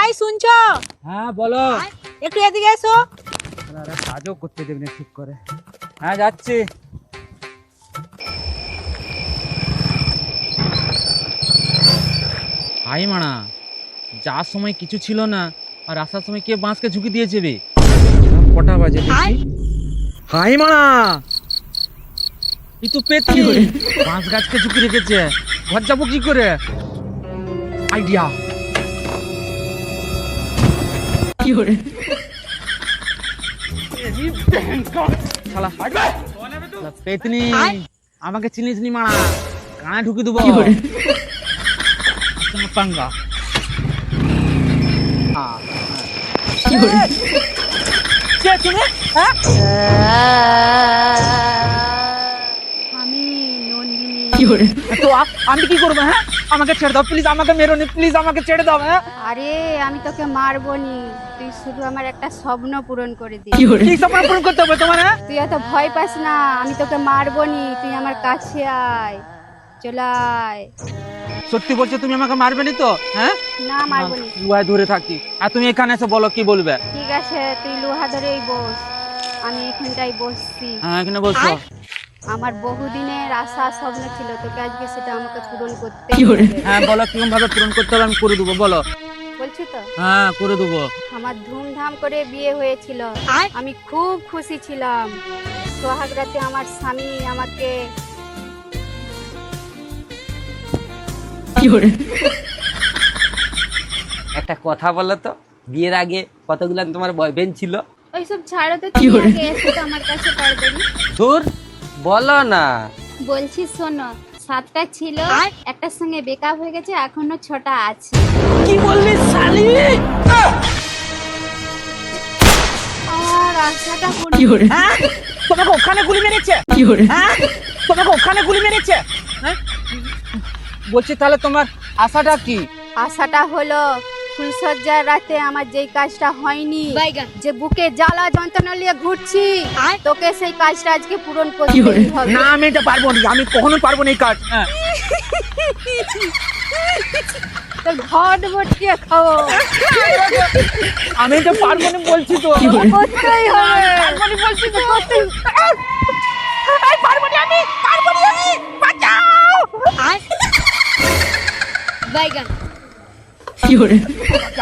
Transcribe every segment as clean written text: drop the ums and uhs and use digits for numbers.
ভাই শুনছো? হ্যাঁ বলো। একটু এদিকে এসো। আরে কাজও করতে দেবে না ঠিক করে। হ্যাঁ যাচ্ছি। হাই মানা, যাওয়ার সময় কিছু ছিল না আর আসার সময় কে বাঁশকে ঝুঁকি দিয়েছে বে? কটা বাজে দেখি। হাই মানা, এই তো পেতনি বাঁশ গাছকে ঝুঁকি রেখেছে। ঘর যাবো কি করে? আইডিয়া। কি করে পেতনি, আমাকে চিনিস নি মারা, কানে ঢুকি দেবো পাঙ্গা। আমি নন্দিনী। তো আমি কি করবো? হ্যাঁ আমাকে ছেড়ে দাও প্লিজ, আমাকে মেরো নি প্লিজ, আমাকে ছেড়ে দাও। হ্যাঁ আরে আমি তোকে মারবো নি, তুই শুধু আমার একটা স্বপ্ন পূরণ করে দিস। কি স্বপ্ন পূরণ করতে হবে তোমার? হ্যাঁ তুই এত ভয় পাস না, আমি তোকে মারবো নি, তুই আমার কাছে আয়, চলে আয়। সত্যি বলছো তুমি আমাকে মারবে নি তো? হ্যাঁ না মারবো নি। লুহায় ধরে থাকি আর তুমি এখানে এসে বলো কি বলবে। ঠিক আছে তুই লোহা ধরেই বস, আমি এখানটাই বসছি। হ্যাঁ এখানে বলছো। আমার বহুদিনের আশা স্বপ্ন ছিল, তোকে আজকে সেটা আমাকে পূরণ করতে। হ্যাঁ বলো কিরকম ভাবে পূরণ করতে হবে, আমি করে দেবো বলো। বলছি তো, হ্যাঁ করে দেবো। আমার ধুমধাম করে বিয়ে হয়েছিল, আমি খুব খুশি ছিলাম। সোহাগ রাতে আমার স্বামী আমাকে একটা কথা বলো তো, বিয়ের আগে কতগুলো তোমার বয়ফ্রেন্ড ছিল? ওইসব ছাড়ো তো, তুমি আগে এসো তো আমার কাছে তাড়াতাড়ি। ধুর বলো না। বলছি শোনো, 7টা ছিল, একটার সঙ্গে ব্রেকআপ হয়ে গেছে, এখনো 6টা আছে। কি বললি শালি? আর আশাটা হ্যাঁ তোমাকে ওখানে গুলি মেরেছে? হ্যাঁ তোমাকে ওখানে গুলি মেরেছে? হ্যাঁ বলছি তাহলে তোমার আশাটা কি? আশাটা হলো ফুলসজ্জার রাতে আমার যেই কাজটা হয়নি, যে বুকে জ্বালা যন্ত্রণা নিয়ে ঘুরছি, তোকে সেই কাজটা আজকে পূরণ করতে হবে। না আমি এটা পারবো না, আমি কখনো পারবো না এই কাজ। হ্যাঁ তোর ঘট ভটকে খাও। আমি এটা পারবো না বলছি তো। করতেই হবে। পারবো না বলছি তো, করতেই। এই পারবো না আমি, পারবো না আমি, বাঁচাও। বাইগান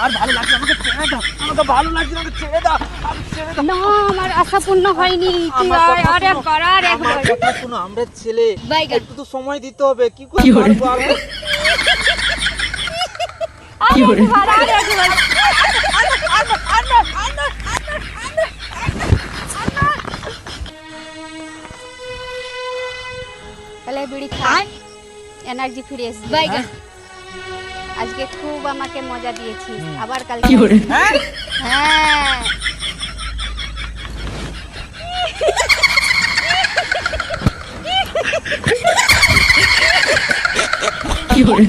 আর ভালো লাগছে, আমাকে ছেড়ে দাও, আমাকে ভালো লাগছে, আমাকে ছেড়ে দাও, আমাকে ছেড়ে দাও। না, আমার আশা পূর্ণ হয়নি, তুই আর একবার আর একবার। কথা শোনো, আমরা ছেলে, বাইগান। একটু তো সময় দিতে হবে। কি করে পারবো আর? আর একবার। তাহলে বিড়ি খাই, এনার্জি ফিরে এসবে। আজকে খুব আমাকে মজা দিয়েছিস, আবার কালকে হ্যাঁ হ্যাঁ। কি করে?